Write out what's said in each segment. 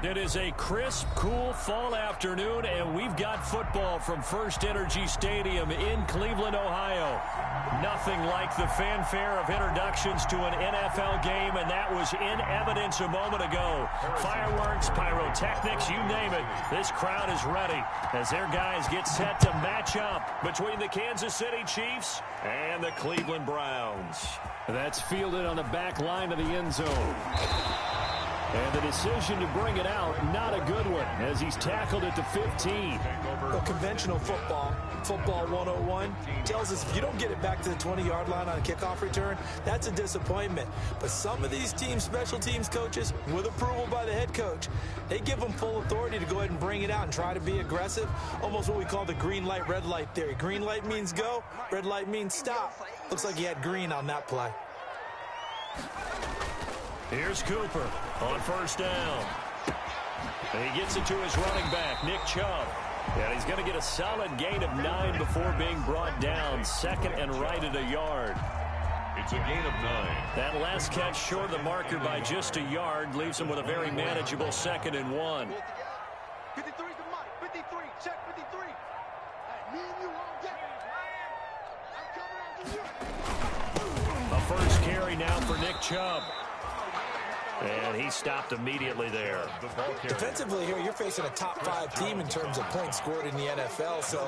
It is a crisp, cool fall afternoon, and we've got football from First Energy Stadium in Cleveland, Ohio. Nothing like the fanfare of introductions to an NFL game, and that was in evidence a moment ago. Fireworks, pyrotechnics, you name it. This crowd is ready as their guys get set to match up between the Kansas City Chiefs and the Cleveland Browns. That's fielded on the back line of the end zone. And the decision to bring it out, not a good one, as he's tackled at the 15. Well, conventional football 101, tells us if you don't get it back to the 20-yard line on a kickoff return, that's a disappointment. But some of these teams, special teams coaches, with approval by the head coach, they give them full authority to go ahead and bring it out and try to be aggressive, almost what we call the green light, red light theory. Green light means go, red light means stop. Looks like he had green on that play. Here's Cooper on first down. And he gets it to his running back, Nick Chubb. And he's going to get a solid gain of 9 before being brought down. Second and right at a yard. It's a gain of 9. That last catch short of the marker by just a yard leaves him with a very manageable 2nd and 1. 53 to Mike. 53. Check 53. Me and you all day. I'm coming after you. A first carry now for Nick Chubb. And he stopped immediately there. Defensively here, you're facing a top-5 team in terms of points scored in the NFL. So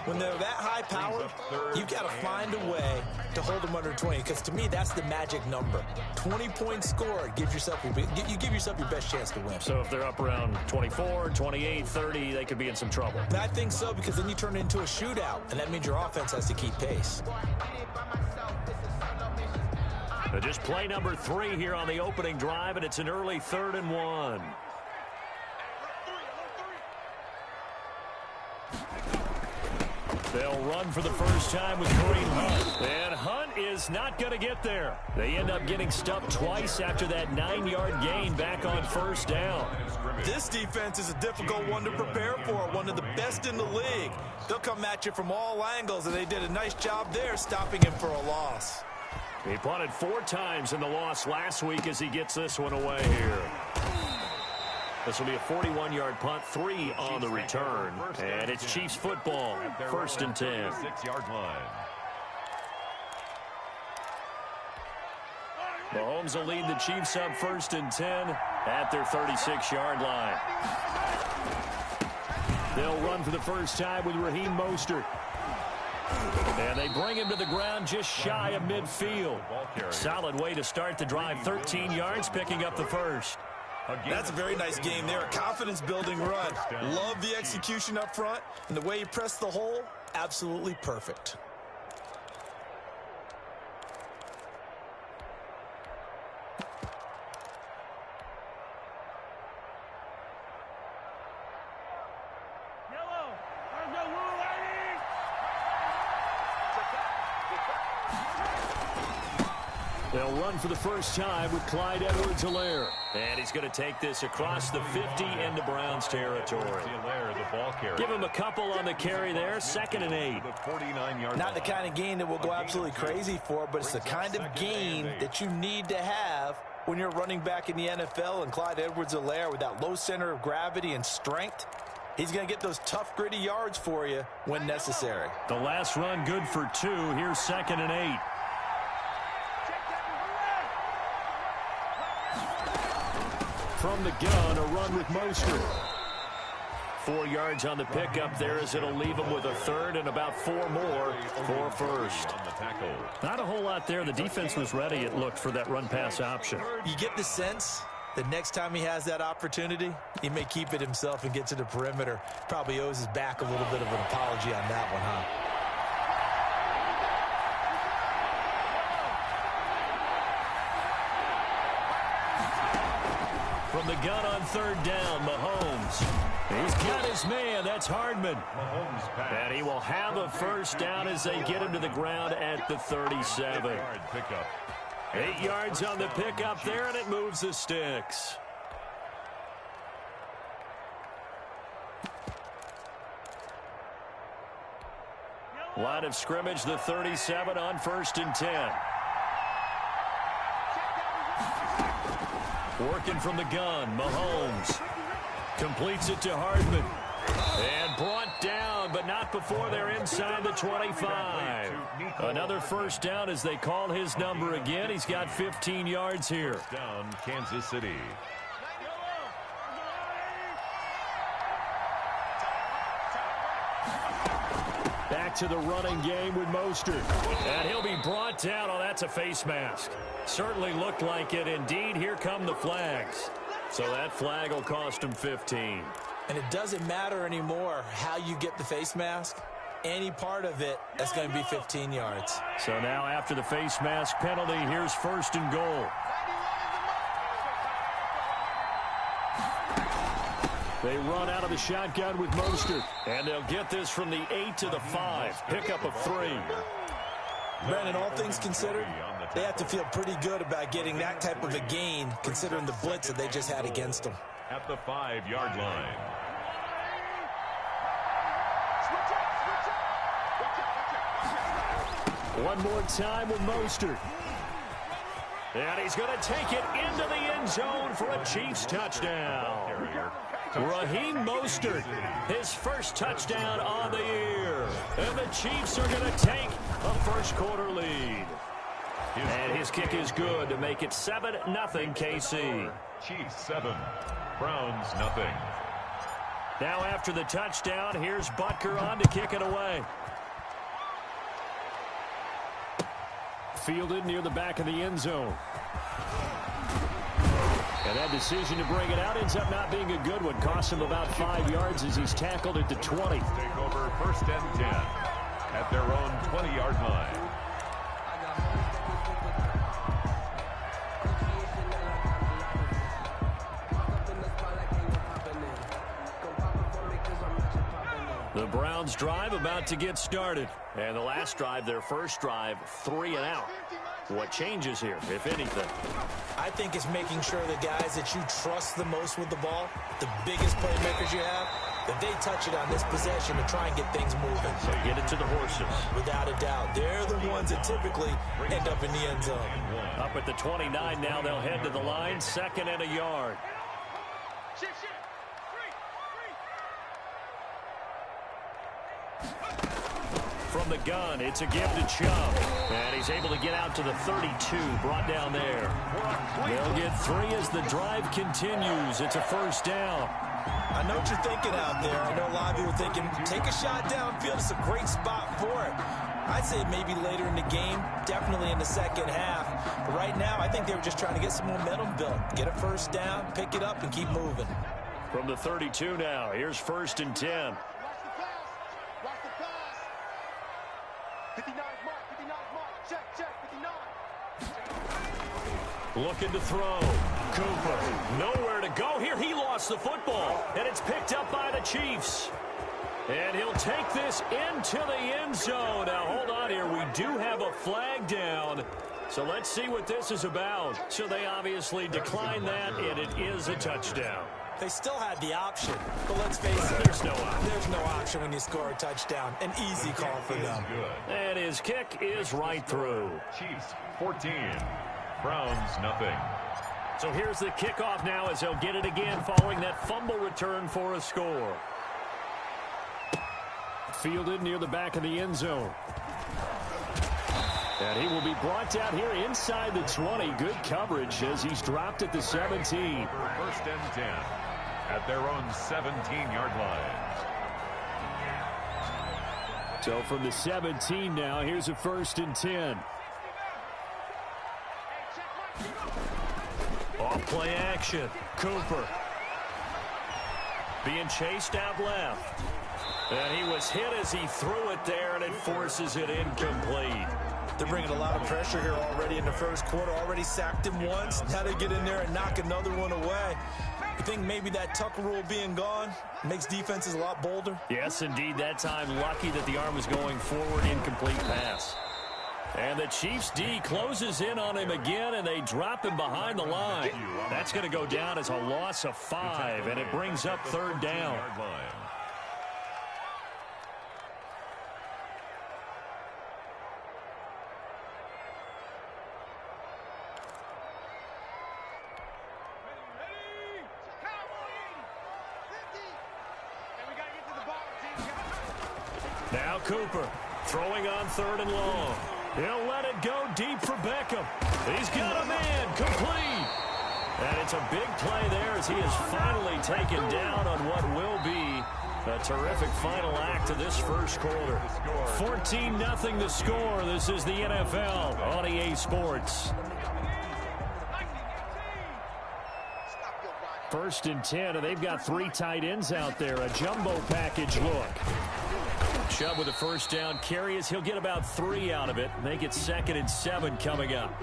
when they're that high-powered, you've got to find a way to hold them under 20. Because to me, that's the magic number. 20 points scored, you give yourself your best chance to win. So if they're up around 24, 28, 30, they could be in some trouble. I think so, because then you turn it into a shootout, and that means your offense has to keep pace. Just play number 3 here on the opening drive, and it's an early 3rd and 1. They'll run for the first time with Kareem Hunt. And Hunt is not going to get there. They end up getting stuffed twice after that 9-yard gain back on first down. This defense is a difficult one to prepare for, one of the best in the league. They'll come at you from all angles, and they did a nice job there stopping him for a loss. He punted 4 times in the loss last week as he gets this one away here. This will be a 41-yard punt, 3 on the return. And it's Chiefs football, 1st and 10. 6-yard line. Mahomes will lead the Chiefs up 1st and 10 at their 36-yard line. They'll run for the first time with Raheem Mostert. And they bring him to the ground just shy of midfield. Solid way to start the drive. 13 yards, picking up the first. That's a very nice game there. A confidence-building run. Love the execution up front. And the way he pressed the hole, absolutely perfect. They'll run for the first time with Clyde Edwards-Helaire. And he's going to take this across the 50 into Browns territory. Give him a couple on the carry there. 2nd and 8. Not the kind of gain that we'll go absolutely crazy for, but it's the kind of gain that you need to have when you're running back in the NFL. And Clyde Edwards-Helaire, with that low center of gravity and strength, he's going to get those tough, gritty yards for you when necessary. The last run good for 2. Here's 2nd and 8. From the gun, a run with Mostert. 4 yards on the pickup there as it'll leave him with a 3rd and about 4 more for first. Not a whole lot there. The defense was ready, it looked, for that run-pass option. You get the sense that next time he has that opportunity, he may keep it himself and get to the perimeter. Probably owes his back a little bit of an apology on that one, huh? From the gun on 3rd down, Mahomes. He's got his man. That's Hardman. And he will have a first down as they get him to the ground at the 37. 8 yards on the pickup there, and it moves the sticks. Line of scrimmage, the 37 on 1st and 10. Working from the gun, Mahomes. Completes it to Hardman. And brought down, but not before they're inside the 25. Another first down as they call his number again. He's got 15 yards here. Down, Kansas City. Back to the running game with Mostert. And he'll be brought down. Oh, that's a face mask. Certainly looked like it. Indeed, here come the flags. So that flag will cost him 15. And it doesn't matter anymore how you get the face mask. Any part of it, that's going to be 15 yards. So now after the face mask penalty, here's first and goal. They run out of the shotgun with Mostert. And they'll get this from the 8 to the 5. Pickup of 3. Brandon, all things considered, they have to feel pretty good about getting that type of a gain, considering the blitz that they just had against them. At the 5-yard line. One more time with Mostert. And he's going to take it into the end zone for a Chiefs touchdown. Raheem Mostert, his first touchdown on the year. And the Chiefs are going to take a first-quarter lead. And his kick is good to make it 7-0 KC. Chiefs 7, Browns nothing. Now after the touchdown, here's Butker on to kick it away. Fielded near the back of the end zone. And that decision to bring it out ends up not being a good one. Costs him about 5 yards as he's tackled at the 20. Take over first and 10 at their own 20-yard line. The Browns drive about to get started. And the last drive, their first drive, 3 and out. What changes here, if anything? I think it's making sure the guys that you trust the most with the ball, the biggest playmakers you have, that they touch it on this possession to try and get things moving. So get it to the horses. Without a doubt. They're the ones that typically end up in the end zone. Up at the 29 now, they'll head to the line, 2nd and a yard. From the gun, it's a give to Chubb. And he's able to get out to the 32, brought down there. They'll get 3 as the drive continues. It's a first down. I know what you're thinking out there. I know a lot of you are thinking, take a shot downfield. It's a great spot for it. I'd say maybe later in the game, definitely in the second half. But right now, I think they were just trying to get some momentum built. Get a first down, pick it up, and keep moving. From the 32 now, here's 1st and 10. Looking to throw. Cooper, nowhere to go here. He lost the football, and it's picked up by the Chiefs. And he'll take this into the end zone. Now, hold on here. We do have a flag down. So let's see what this is about. So they obviously decline that, and it is a touchdown. They still had the option, but let's face it. There's no option. There's no option when you score a touchdown. An easy call for them. And his kick is right through. Chiefs 14, Browns nothing. So here's the kickoff now as they'll get it again following that fumble return for a score. Fielded near the back of the end zone. And he will be brought down here inside the 20. Good coverage as he's dropped at the 17. First and 10 at their own 17-yard line. So from the 17 now, here's a 1st and 10. Off play action. Cooper being chased out left. And he was hit as he threw it there, and it forces it incomplete. They're bringing a lot of pressure here already in the first quarter. Already sacked him once. Now they get in there and knock another one away. You think maybe that Tucker rule being gone makes defenses a lot bolder? Yes, indeed. That time, lucky that the arm was going forward. Incomplete pass. And the Chiefs D closes in on him again, and they drop him behind the line. That's going to go down as a loss of 5, and it brings up 3rd down. Cooper throwing on 3rd and long. He'll let it go deep for Beckham. He's got a man complete. And it's a big play there as he is finally taken down on what will be a terrific final act of this first quarter. 14-0 the score. This is the NFL on EA Sports. 1st and 10, and they've got 3 tight ends out there. A jumbo package look. Chubb with a 1st down carry as he'll get about 3 out of it. Make it 2nd and 7 coming up.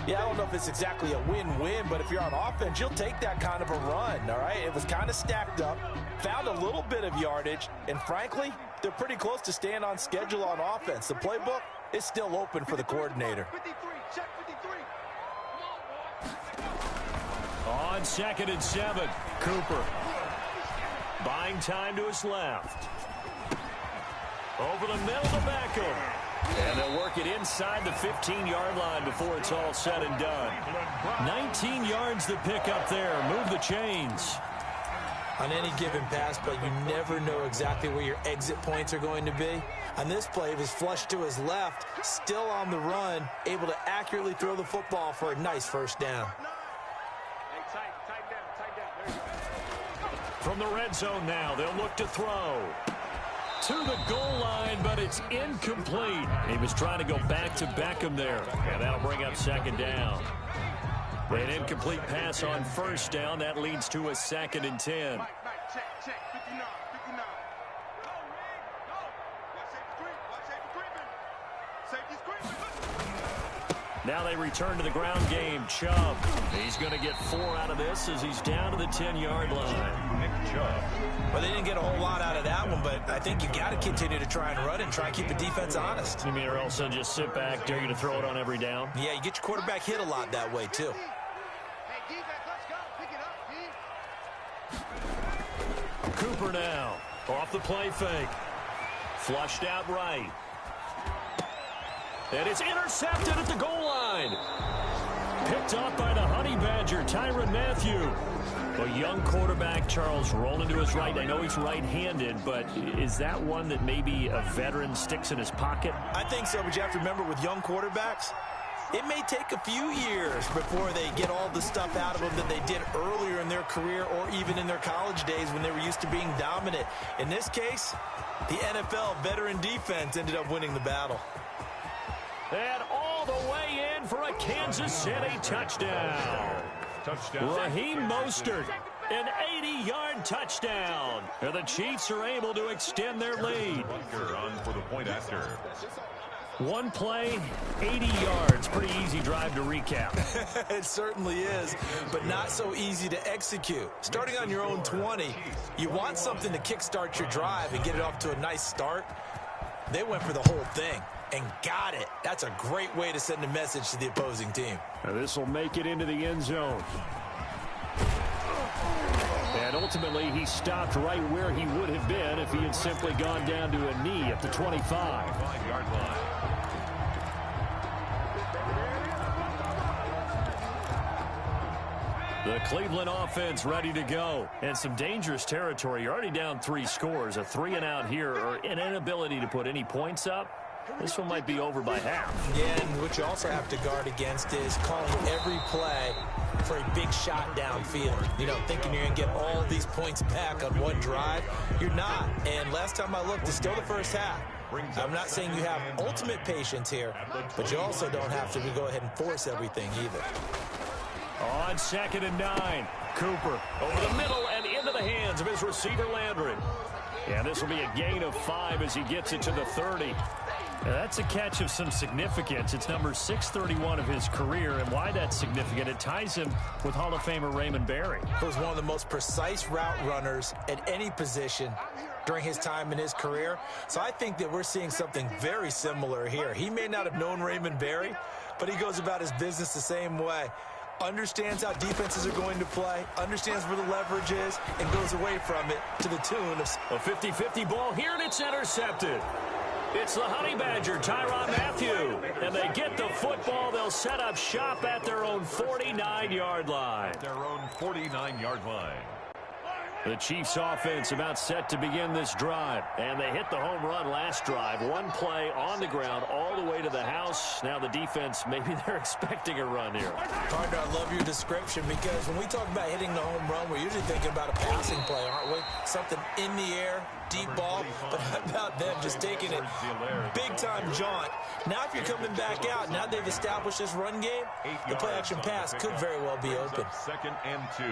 Yeah, I don't know if it's exactly a win-win, but if you're on offense, you'll take that kind of a run, all right? It was kind of stacked up, found a little bit of yardage, and frankly, they're pretty close to staying on schedule on offense. The playbook is still open for the coordinator. 53, check 53. On 2nd and 7, Cooper buying time to his left. Over the middle to Beckham. And they'll work it inside the 15-yard line before it's all said and done. 19 yards to pick up there. Move the chains. On any given pass play, you never know exactly where your exit points are going to be. On this play, it was flushed to his left, still on the run, able to accurately throw the football for a nice 1st down. From the red zone now, they'll look to throw. To the goal line, but it's incomplete. He was trying to go back to Beckham there, and that'll bring up 2nd down. An incomplete pass on 1st down. That leads to a 2nd and 10. Check, 59, 59. Safety's creeping. Now they return to the ground game. Chubb. He's going to get 4 out of this as he's down to the 10-yard line. Nick Chubb. Well, they didn't get a whole lot out of that one, but I think you got to continue to try and run and try and keep the defense honest. You mean or else they'll just sit back, dare you to throw it on every down? Yeah, you get your quarterback hit a lot that way, too. Hey, defense, let's go. Pick it up, D. Cooper now. Off the play fake. Flushed out right. And it's intercepted at the goal line. Picked off by the Honey Badger, Tyrann Mathieu. A young quarterback, Charles, rolling to his right. I know he's right-handed, but is that one that maybe a veteran sticks in his pocket? I think so, but you have to remember with young quarterbacks, it may take a few years before they get all the stuff out of them that they did earlier in their career or even in their college days when they were used to being dominant. In this case, the NFL veteran defense ended up winning the battle. And all the way in for a Kansas City touchdown. Raheem Mostert, an 80-yard touchdown. And the Chiefs are able to extend their lead. On for the point after. One play, 80 yards. Pretty easy drive to recap. It certainly is, but not so easy to execute. Starting on your own 20, you want something to kickstart your drive and get it off to a nice start. They went for the whole thing and got it. That's a great way to send a message to the opposing team. Now this will make it into the end zone. And ultimately, he stopped right where he would have been if he had simply gone down to a knee at the 25. 5-yard line. The Cleveland offense ready to go. And some dangerous territory. You're already down 3 scores. A 3-and-out here or an inability to put any points up. This one might be over by half. Yeah, and what you also have to guard against is calling every play for a big shot downfield. You know, thinking you're going to get all these points back on one drive. You're not. And last time I looked, it's still the first half. I'm not saying you have ultimate patience here, but you also don't have to go ahead and force everything either. On 2nd and 9, Cooper over the middle and into the hands of his receiver Landry. And this will be a gain of 5 as he gets it to the 30. Now that's a catch of some significance. It's number 631 of his career, and why that's significant, it ties him with Hall of Famer Raymond Berry. He was one of the most precise route runners at any position during his time in his career. So I think that we're seeing something very similar here. He may not have known Raymond Berry, but he goes about his business the same way. Understands how defenses are going to play, understands where the leverage is, and goes away from it to the tune of a 50-50 ball here, and it's intercepted. It's the Honey Badger, Tyrann Mathieu. And they get the football. They'll set up shop at their own 49-yard line. Their own 49-yard line. The Chiefs offense about set to begin this drive. And they hit the home run last drive. One play on the ground all the way to the house. Now the defense, maybe they're expecting a run here. Partner, I love your description because when we talk about hitting the home run, we're usually thinking about a passing play, aren't we? Something in the air, deep ball. But how about them just taking it big-time jaunt? Now if you're coming back out, now they've established this run game, the play-action pass could very well be open. 2nd and 2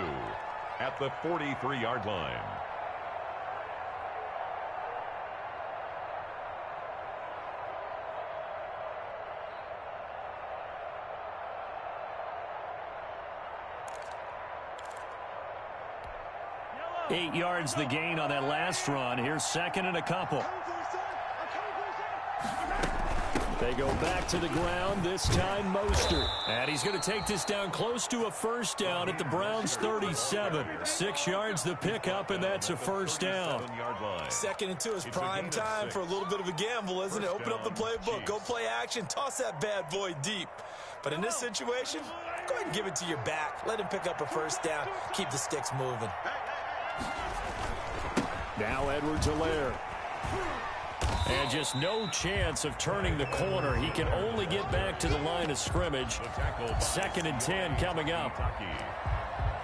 at the 43-yard line. Yellow. 8 yards the gain on that last run. Here's 2nd and a couple. They go back to the ground, this time Mostert. And he's going to take this down close to a first down at the Browns' 37. 6 yards the pickup, and that's a first down. 2nd and 2 is prime time for a little bit of a gamble, isn't it? Open up the playbook, go play action, toss that bad boy deep. But in this situation, go ahead and give it to your back. Let him pick up a first down, keep the sticks moving. Now Edwards-Helaire. And just no chance of turning the corner. He can only get back to the line of scrimmage. 2nd and 10 coming up.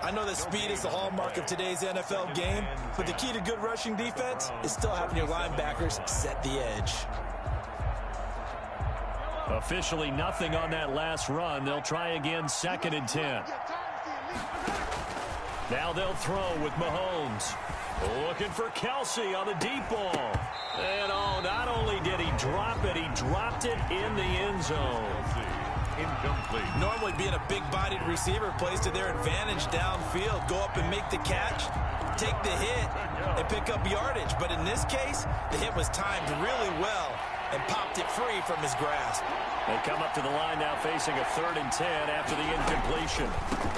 I know that speed is the hallmark of today's NFL game, but the key to good rushing defense is still having your linebackers set the edge. Officially nothing on that last run. They'll try again, 2nd and 10. Now they'll throw with Mahomes. Looking for Kelsey on the deep ball. And oh, not only did he drop it, he dropped it in the end zone. Incomplete. Normally being a big-bodied receiver plays to their advantage downfield. Go up and make the catch, take the hit, and pick up yardage. But in this case, the hit was timed really well and popped it free from his grasp. They come up to the line now facing a 3rd and 10 after the incompletion.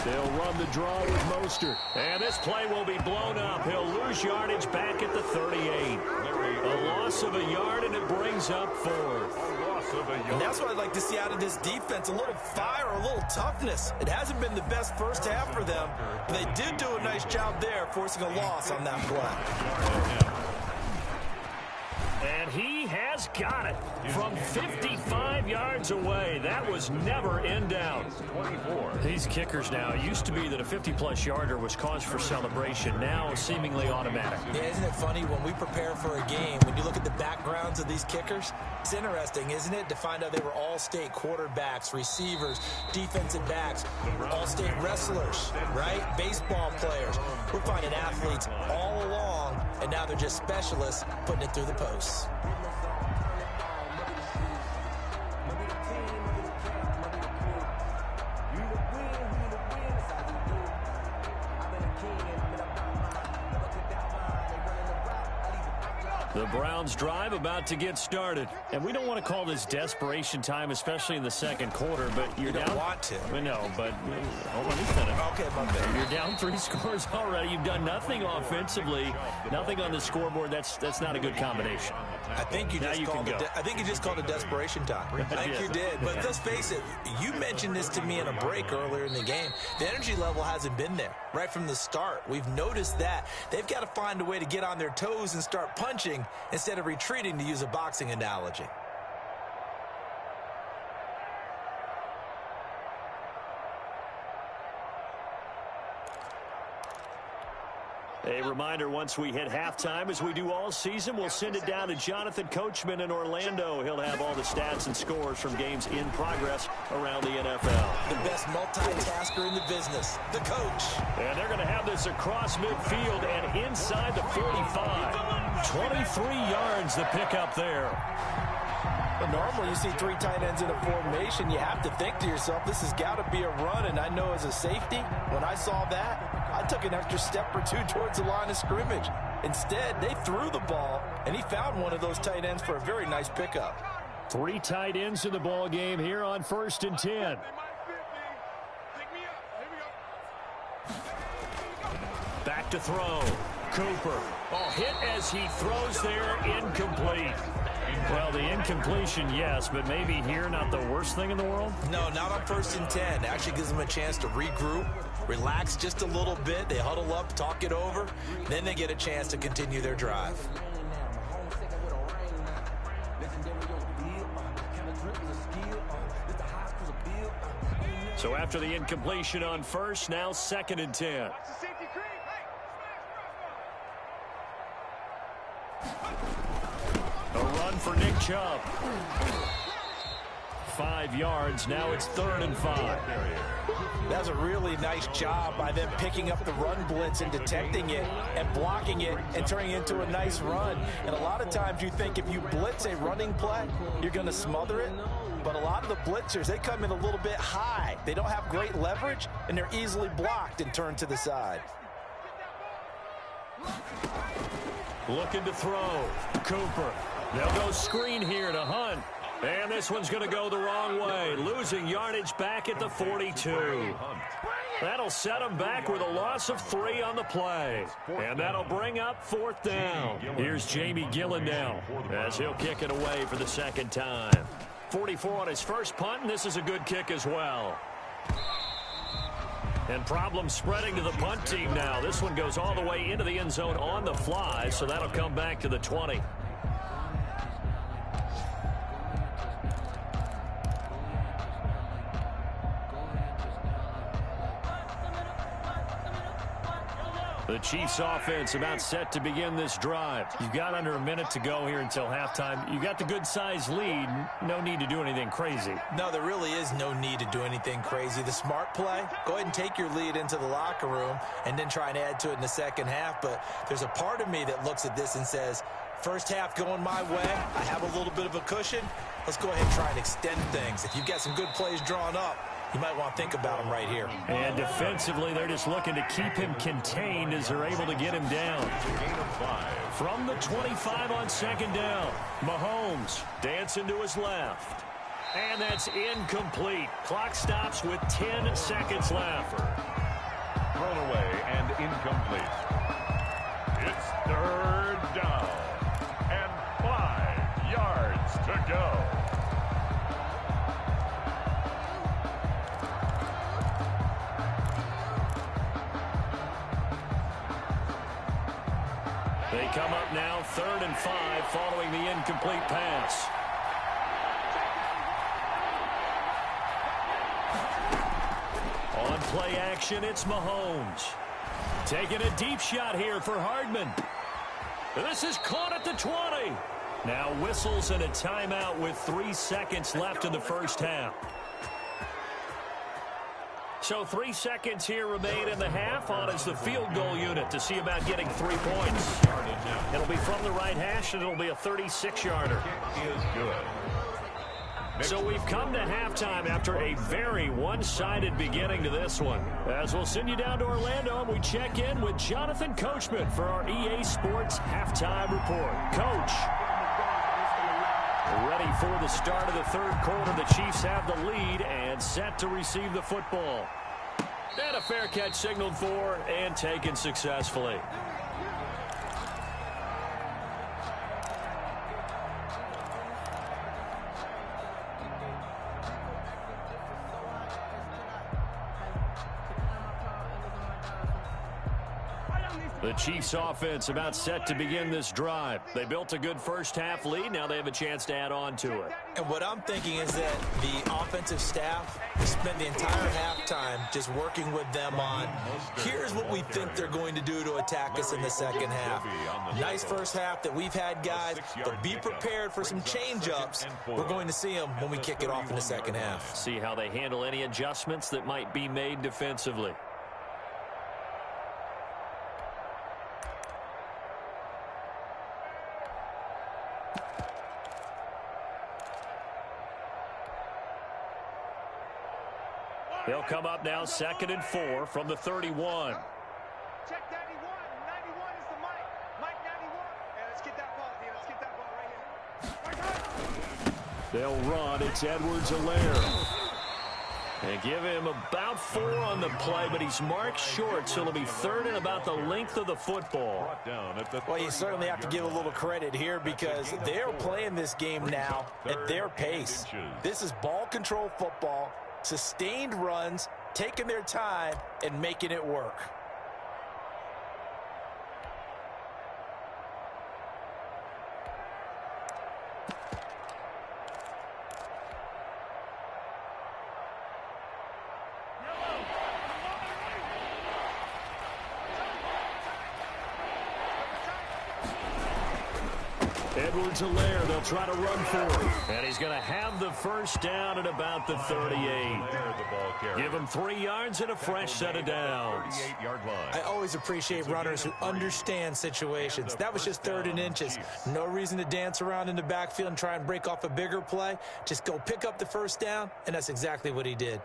They'll run the draw with Mostert. And this play will be blown up. He'll lose yardage back at the 38. A loss of a yard, and it brings up 4th. And that's what I'd like to see out of this defense, a little fire, a little toughness. It hasn't been the best first half for them, but they did do a nice job there, forcing a loss on that play. And he has got it from 55 yards away. That was never in doubt. 24. These kickers now, it used to be that a 50-plus yarder was cause for celebration. Now seemingly automatic. Yeah, isn't it funny when we prepare for a game, when you look at the backgrounds of these kickers, it's interesting, isn't it, to find out they were all-state quarterbacks, receivers, defensive backs, all-state wrestlers, right? Baseball players. We're finding athletes all along, and now they're just specialists putting it through the posts. The Browns drive about to get started. And we don't want to call this desperation time, especially in the second quarter, but you're down. Don't want to. We know, but hold on, let me finish. Okay, my bad. You're down 3 scores already. You've done nothing offensively, nothing on the scoreboard. That's not a good combination. I think you just called it desperation time. I think you did. But let's face it, you mentioned this to me in a break earlier in the game. The energy level hasn't been there right from the start. We've noticed that. They've got to find a way to get on their toes and start punching instead of retreating, to use a boxing analogy. A reminder, once we hit halftime, as we do all season, we'll send it down to Jonathan Coachman in Orlando. He'll have all the stats and scores from games in progress around the NFL. The best multitasker in the business, the coach. And they're going to have this across midfield and inside the 45. 23 yards the pickup there. But normally you see 3 tight ends in a formation, you have to think to yourself, this has got to be a run. And I know as a safety, when I saw that, I took an extra step or 2 towards the line of scrimmage. Instead, they threw the ball, and he found one of those tight ends for a very nice pickup. 3 tight ends in the ball game here on 1st and 10. Back to throw. Cooper. Oh, hit as he throws there, incomplete. Well, the incompletion, yes, but maybe here not the worst thing in the world? No, not on 1st and 10. Actually gives them a chance to regroup, relax just a little bit. They huddle up, talk it over. Then they get a chance to continue their drive. So after the incompletion on 1st, now 2nd and 10. A run for Nick Chubb. 5 yards. Now it's 3rd and 5. That's a really nice job by them picking up the run blitz and detecting it and blocking it and turning it into a nice run. And a lot of times you think if you blitz a running play, you're going to smother it. But a lot of the blitzers, they come in a little bit high. They don't have great leverage, and they're easily blocked and turned to the side. Looking to throw. Cooper. They'll go screen here to Hunt. And this one's going to go the wrong way. Losing yardage back at the 42. That'll set them back with a loss of 3 on the play. And that'll bring up 4th down. Here's Jamie Gillen now as he'll kick it away for the 2nd time. 44 on his first punt, and this is a good kick as well. And problems spreading to the punt team now. This one goes all the way into the end zone on the fly, so that'll come back to the 20. The Chiefs offense about set to begin this drive. You've got under a minute to go here until halftime. You got the good-sized lead. No need to do anything crazy. No, there really is no need to do anything crazy. The smart play, go ahead and take your lead into the locker room and then try and add to it in the second half. But there's a part of me that looks at this and says, first half going my way, I have a little bit of a cushion. Let's go ahead and try and extend things. If you've got some good plays drawn up, you might want to think about him right here. And defensively, they're just looking to keep him contained as they're able to get him down. From the 25 on 2nd down, Mahomes dancing to his left. And that's incomplete. Clock stops with 10 seconds left. Thrown away and incomplete. It's 3rd down and 5 yards to go. They come up now 3rd and 5 following the incomplete pass. On play action, it's Mahomes. Taking a deep shot here for Hardman. This is caught at the 20. Now whistles and a timeout with 3 seconds left in the first half. So 3 seconds here remain in the half. On is the field goal unit to see about getting 3 points. It'll be from the right hash, and it'll be a 36-yarder. So we've come to halftime after a very one-sided beginning to this one. As we'll send you down to Orlando, and we check in with Jonathan Coachman for our EA Sports Halftime Report. Coach. Ready for the start of the 3rd quarter. The Chiefs have the lead and set to receive the football. And a fair catch signaled for and taken successfully. The Chiefs offense about set to begin this drive. They built a good first half lead. Now they have a chance to add on to it. And what I'm thinking is that the offensive staff spent the entire halftime just working with them on, here's what we think they're going to do to attack us in the second half. Nice first half that we've had, guys, but be prepared for some change-ups. We're going to see them when we kick it off in the second half. See how they handle any adjustments that might be made defensively. They'll come up now 2nd and 4 from the 31. Check 91. 91 is the Mike. Mike 91. And let's get that ball, D. Let's get that ball right here. They'll run. It's Edwards-Helaire. They give him about 4 on the play, but he's marked short, so it'll be 3rd and about the length of the football. Well, you certainly have to give a little credit here because they're playing this game now at their pace. This is ball control football, sustained runs, taking their time, and making it work. Edwards-Helaire, they'll try to run for it. And he's going to have the first down at about the 38. Give him 3 yards and a fresh set of downs. I always appreciate runners who understand situations. That was just 3rd and inches. No reason to dance around in the backfield and try and break off a bigger play. Just go pick up the first down, and that's exactly what he did.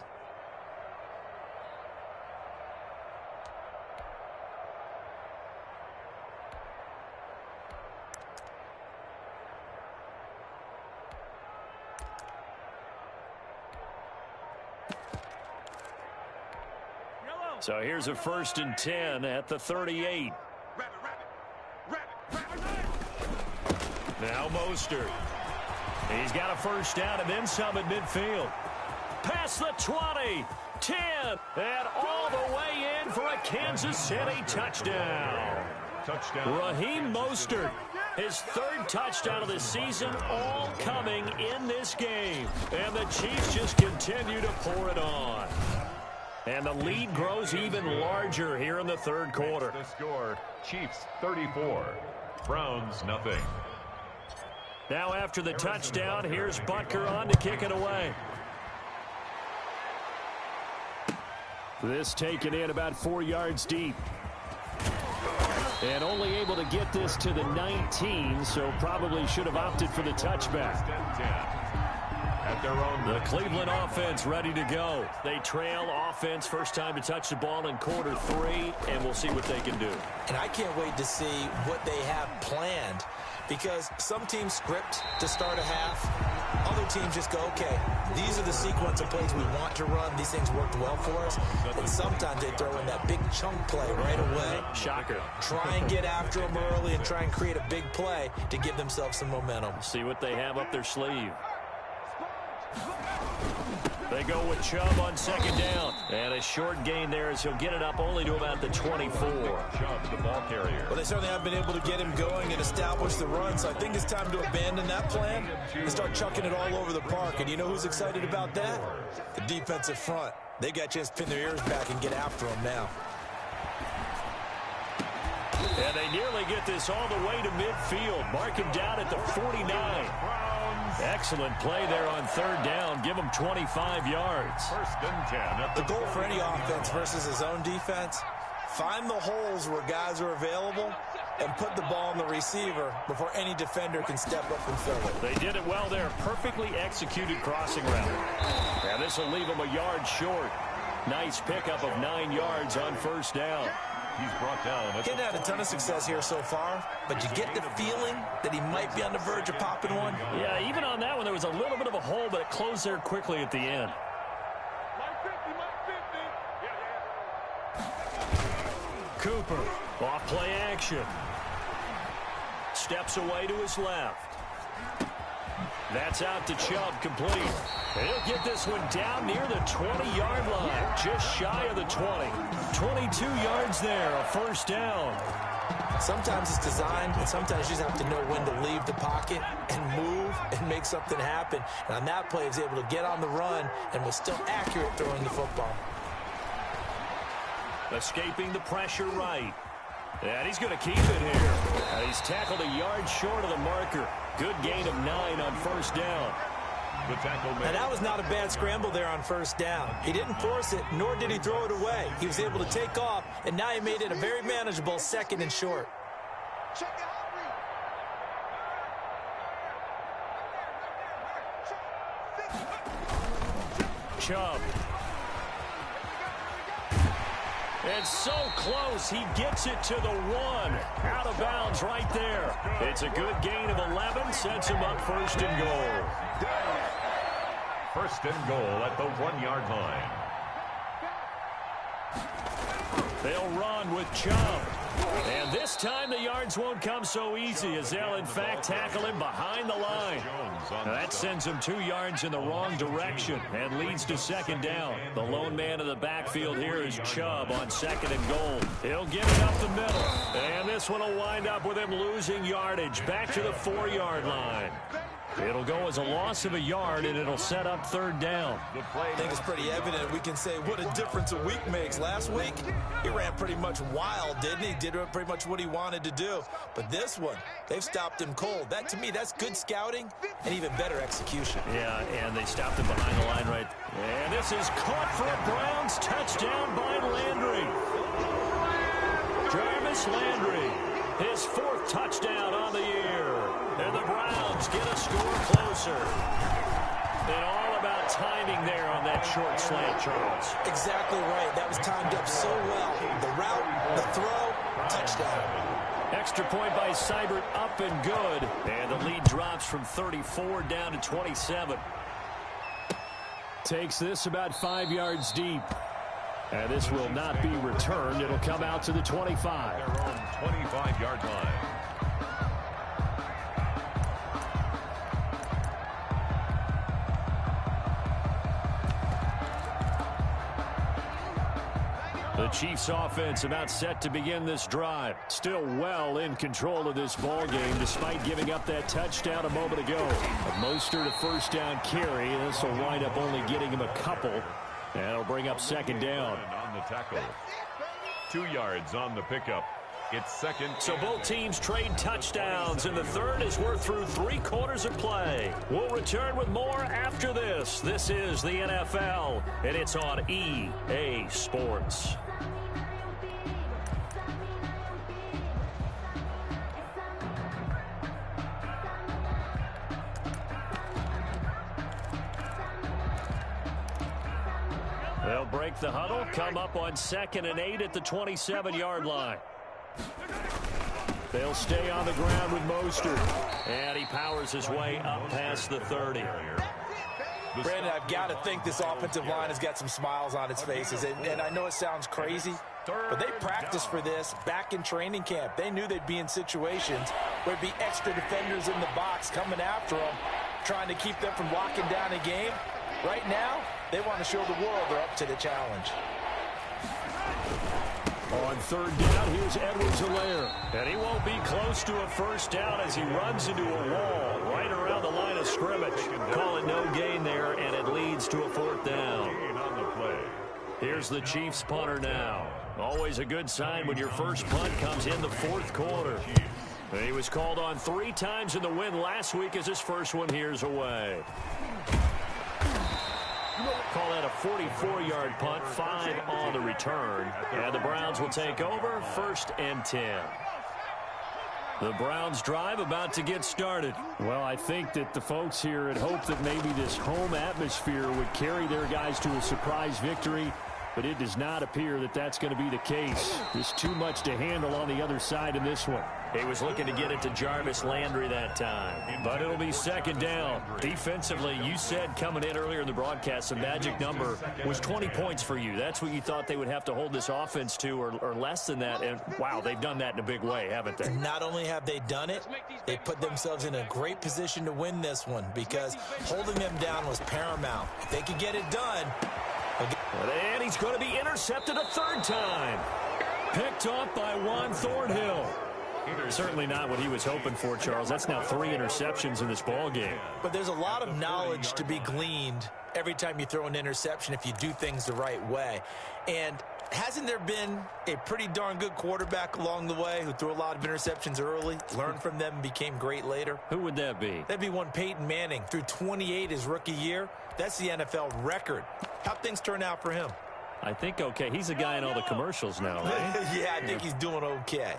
So here's a 1st and 10 at the 38. Now Mostert. He's got a first down and then some at midfield. Past the 20, 10, and all the way in for a Kansas City touchdown. Raheem Mostert, his 3rd touchdown of the season, all coming in this game. And the Chiefs just continue to pour it on. And the lead grows even larger here in the 3rd quarter. The score, Chiefs 34, Browns nothing. Now after the touchdown, here's Butker on to kick it away. This taken in about 4 yards deep. And only able to get this to the 19, so probably should have opted for the touchback. At their own. The Cleveland offense ready to go. They trail offense, first time to touch the ball in quarter 3, and we'll see what they can do. And I can't wait to see what they have planned because some teams script to start a half. Other teams just go, okay, these are the sequence of plays we want to run. These things worked well for us. And sometimes they throw in that big chunk play right away. Shocker. Try and get after them early and try and create a big play to give themselves some momentum. See what they have up their sleeve. They go with Chubb on 2nd down. And a short gain there as he'll get it up only to about the 24. Chubb, the ball carrier. Well, they certainly have been able to get him going and establish the run, so I think it's time to abandon that plan and start chucking it all over the park. And you know who's excited about that? The defensive front. They got a chance to pin their ears back and get after him now. And they nearly get this all the way to midfield. Mark him down at the 49. Excellent play there on 3rd down. Give him 25 yards. 1st and 10. The goal for any offense versus his own defense, find the holes where guys are available and put the ball on the receiver before any defender can step up and fill it. They did it well there. Perfectly executed crossing route. And this will leave him a yard short. Nice pickup of 9 yards on 1st down. He's brought down. He's had a ton of success here so far, but you get the feeling that he might be on the verge of popping one. Yeah, even on that one, there was a little bit of a hole, but it closed there quickly at the end. Cooper, off play action. Steps away to his left. That's out to Chubb, complete. He'll get this one down near the 20-yard line, just shy of the 20. 22 yards there, a 1st down. Sometimes it's designed, and sometimes you just have to know when to leave the pocket and move and make something happen. And on that play, he was able to get on the run and was still accurate throwing the football. Escaping the pressure right. And he's going to keep it here. And he's tackled a yard short of the marker. Good gain of 9 on 1st down. The tackle made. And that was not a bad scramble there on 1st down. He didn't force it, nor did he throw it away. He was able to take off, and now he made it a very manageable 2nd and short. Chubb. It's so close, he gets it to the 1. Out of bounds right there. It's a good gain of 11, sets him up 1st and goal. First and goal at the 1-yard line. They'll run with Chubb. And this time the yards won't come so easy as they'll, in fact, tackle him behind the line. Now that sends him 2 yards in the wrong direction and leads to second down. The lone man in the backfield here is Chubb on second and goal. He'll get it up the middle. And this one will wind up with him losing yardage back to the 4-yard line. It'll go as a loss of a yard, and it'll set up third down. I think it's pretty evident. We can say what a difference a week makes. Last week, he ran pretty much wild, didn't he? Did pretty much what he wanted to do. But this one, they've stopped him cold. That, to me, that's good scouting and even better execution. Yeah, and they stopped him behind the line right. And this is caught for a Browns touchdown by Landry. Jarvis Landry, his 4th touchdown on the year. And the Browns get a score closer. And all about timing there on that short slant, Charles. Exactly right. That was timed up so well. The route, the throw, touchdown. Extra point by Seibert, up and good. And the lead drops from 34 down to 27. Takes this about 5 yards deep. And this will not be returned. It'll come out to the 25. Their own 25-yard line. The Chiefs offense about set to begin this drive. Still well in control of this ball game despite giving up that touchdown a moment ago. A Mostert a first down carry. This will wind up only getting him a couple. And it'll bring up second down. On the tackle. 2 yards on the pickup. It's second. So both teams trade touchdowns in the third as we're through 3 quarters of play. We'll return with more after this. This is the NFL, and it's on EA Sports. They'll break the huddle, come up on 2nd and 8 at the 27-yard line. They'll stay on the ground with Mostert. And he powers his way up past the 30. Brandon, I've got to think this offensive line has got some smiles on its faces. And I know it sounds crazy, but they practiced for this back in training camp. They knew they'd be in situations where there'd be extra defenders in the box coming after them, trying to keep them from locking down a game. Right now, they want to show the world they're up to the challenge. On third down, here's Edwards-Helaire. And he won't be close to a first down as he runs into a wall right around the line of scrimmage. Call it no gain there, and it leads to a 4th down. Here's the Chiefs punter now. Always a good sign when your first punt comes in the 4th quarter. He was called on 3 times in the win last week as his first one here's away. Call that a 44-yard punt, 5 on the return. And the Browns will take over, 1st and 10. The Browns drive about to get started. Well, I think that the folks here had hoped that maybe this home atmosphere would carry their guys to a surprise victory, but it does not appear that that's going to be the case. There's too much to handle on the other side in this one. He was looking to get it to Jarvis Landry that time, but it'll be second down. Defensively, you said coming in earlier in the broadcast, the magic number was 20 points for you. That's what you thought they would have to hold this offense to, or less than that. And, wow, they've done that in a big way, haven't they? Not only have they done it, they put themselves in a great position to win this one because holding them down was paramount. If they could get it done. And he's going to be intercepted a 3rd time. Picked off by Juan Thornhill. Certainly not what he was hoping for, Charles. That's now 3 interceptions in this ball game. But there's a lot of knowledge to be gleaned every time you throw an interception if you do things the right way. And hasn't there been a pretty darn good quarterback along the way who threw a lot of interceptions early, learned from them, and became great later? Who would that be? That'd be one Peyton Manning. Threw 28 his rookie year. That's the NFL record. How'd things turn out for him? I think okay. He's a guy in all the commercials now, right? Yeah, I think he's doing okay.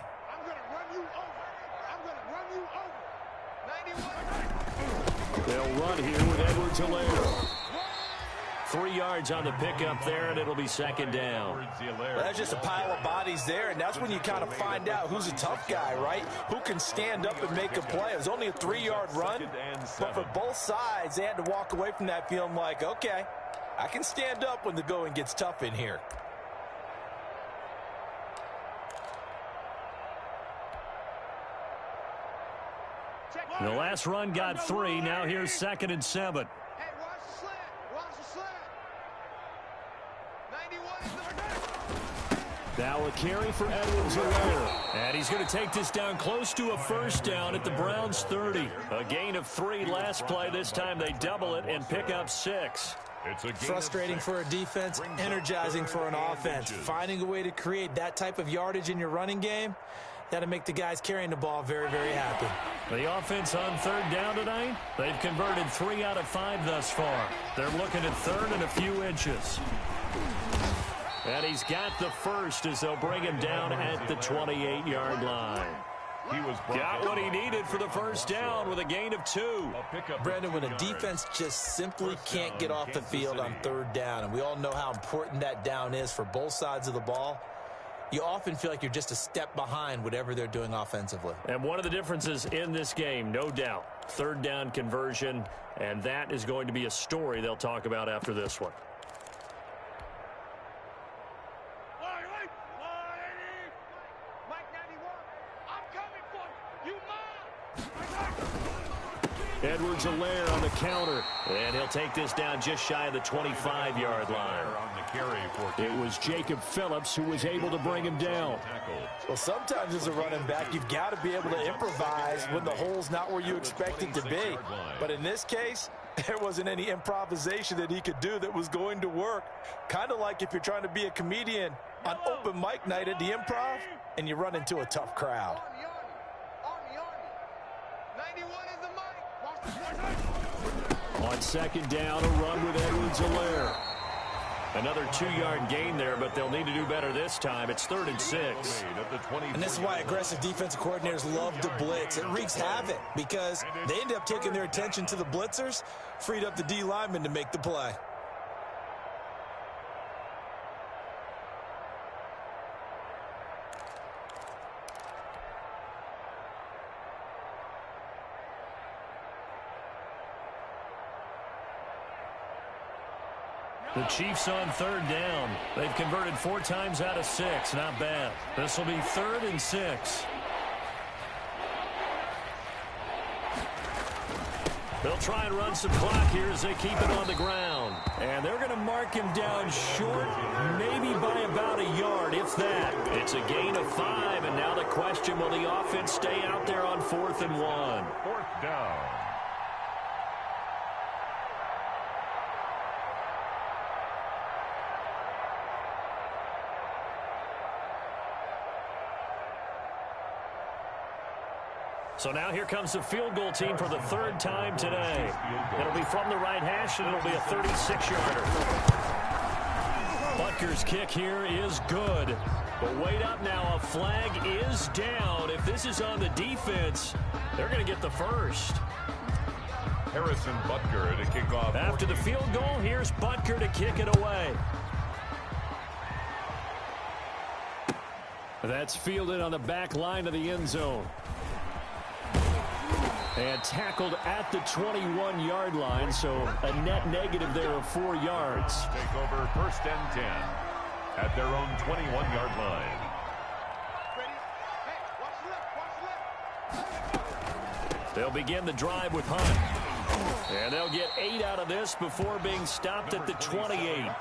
They'll run here with Edwards-Helaire. 3 yards on the pickup there, and it'll be second down. Well, that's just a pile of bodies there, and that's when you kind of find out who's a tough guy, right? Who can stand up and make a play. It was only a 3-yard run, but for both sides, they had to walk away from that feeling like, okay, I can stand up when the going gets tough in here. The last run got 3. Now here's 2nd and 7. Hey, watch the slant. Watch the slant. 91 is the Now a carry for Edwards-Helaire. And he's going to take this down close to a first down at the Browns' 30. A gain of 3 last play. This time they double it and pick up 6. It's a Frustrating for a defense, energizing for an offense. Finding a way to create that type of yardage in your running game, that'll make the guys carrying the ball very, very happy. The offense on 3rd down tonight, they've converted 3 out of 5 thus far. They're looking at 3rd and a few inches. And he's got the first as they'll bring him down at the 28-yard line. He was got what he needed for the first down with a gain of 2. Brandon, when a defense just simply can't get off the field on 3rd down, and we all know how important that down is for both sides of the ball, you often feel like you're just a step behind whatever they're doing offensively. And one of the differences in this game, no doubt, 3rd down conversion, and that is going to be a story they'll talk about after this one. Edwards-Helaire on the counter, and he'll take this down just shy of the 25-yard line. It was Jacob Phillips who was able to bring him down. Well, sometimes as a running back, you've got to be able to improvise when the hole's not where you expect it to be. But in this case, there wasn't any improvisation that he could do that was going to work. Kind of like if you're trying to be a comedian on open mic night at the Improv and you run into a tough crowd. On 2nd down, a run with Edwards-Helaire. Another 2-yard gain there, but they'll need to do better this time. It's 3rd and 6. And this is why aggressive defensive coordinators love to blitz. It wreaks havoc because they end up taking their attention to the blitzers, freed up the D lineman to make the play. The Chiefs on 3rd down. They've converted 4 times out of 6. Not bad. This will be 3rd and 6. They'll try and run some clock here as they keep it on the ground. And they're going to mark him down short, maybe by about a yard, if that. It's a gain of 5, and now the question, will the offense stay out there on 4th and 1? 4th down. So now here comes the field goal team for the 3rd time today. It'll be from the right hash, and it'll be a 36-yarder. Butker's kick here is good. But wait up now, a flag is down. If this is on the defense, they're going to get the first. Harrison Butker to kick off. After the field goal, here's Butker to kick it away. That's fielded on the back line of the end zone. And tackled at the 21-yard line, so a net negative there of 4 yards. Take over 1st and 10 at their own 21-yard line. They'll begin the drive with Hunt. And they'll get 8 out of this before being stopped at the 28.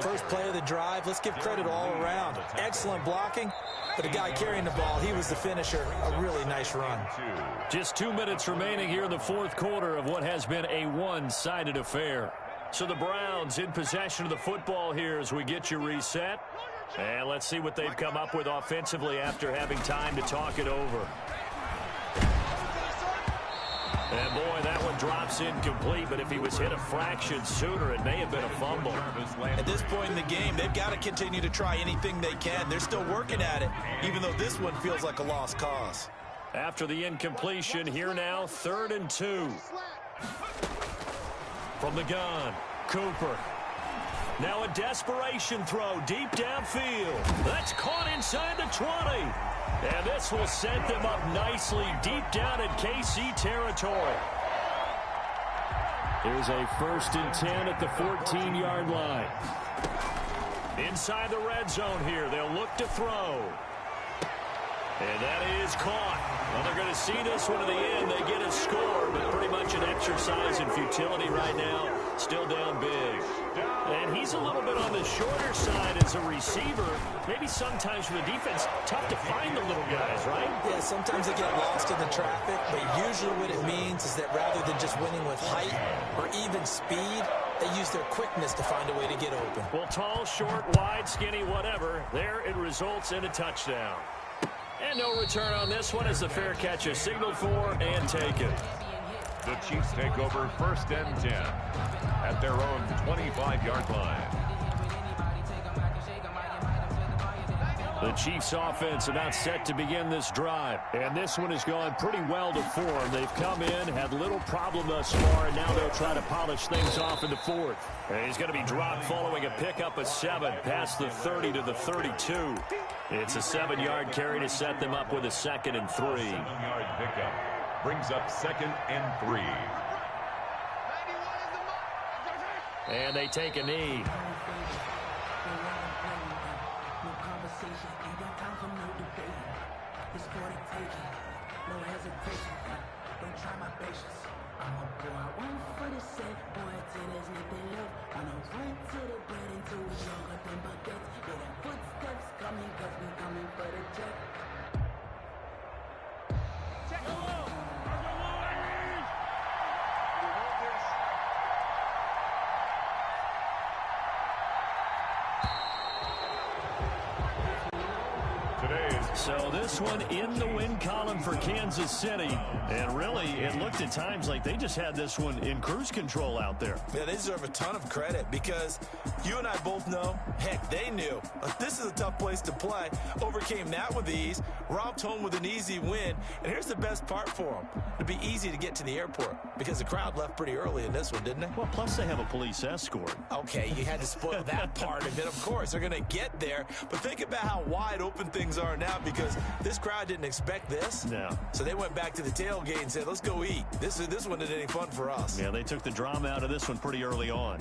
First play of the drive, let's give credit all around. Excellent blocking, but the guy carrying the ball, he was the finisher. A really nice run. Just 2 minutes remaining here in the 4th quarter of what has been a one-sided affair. So the Browns in possession of the football here as we get you reset. And let's see what they've come up with offensively after having time to talk it over. And boy, that one drops incomplete, but if he was hit a fraction sooner, it may have been a fumble. At this point in the game, they've got to continue to try anything they can. They're still working at it, even though this one feels like a lost cause. After the incompletion, here now, 3rd and 2. From the gun, Cooper. Now a desperation throw deep downfield. That's caught inside the 20. And this will set them up nicely deep down in KC territory. Here's a 1st and 10 at the 14-yard line. Inside the red zone here, they'll look to throw. And that is caught. Well, they're going to see this one to the end. They get a score, but pretty much an exercise in futility right now. Still down big. And he's a little bit on the shorter side as a receiver. Maybe sometimes for the defense, tough to find the little guys, right? Yeah, sometimes they get lost in the traffic, but usually what it means is that rather than just winning with height or even speed, they use their quickness to find a way to get open. Well, tall, short, wide, skinny, whatever, there it results in a touchdown. And no return on this one as the fair catch is signaled for and taken. The Chiefs take over 1st and 10 at their own 25-yard line. The Chiefs offense about set to begin this drive. And this one has gone pretty well to form. They've come in, had little problem thus far, and now they'll try to polish things off in the 4th. And he's going to be dropped following a pickup of 7 past the 30 to the 32. It's a 7-yard carry to set them up with a 2nd and 3. 7-yard pickup brings up 2nd and 3. And they take a knee. So this one in the win column for Kansas City. And really, it looked at times like they just had this one in cruise control out there. Yeah, they deserve a ton of credit because you and I both know, heck, they knew. This is a tough place to play. Overcame that with ease, romped home with an easy win. And here's the best part for them. It'd be easy to get to the airport because the crowd left pretty early in this one, didn't it? Well, plus they have a police escort. Okay, you had to spoil that part of it. Of course, they're going to get there. But think about how wide open things are now because this crowd didn't expect this. No. So they went back to the tailgate and said, let's go eat. This one isn't any fun for us. Yeah, they took the drama out of this one pretty early on.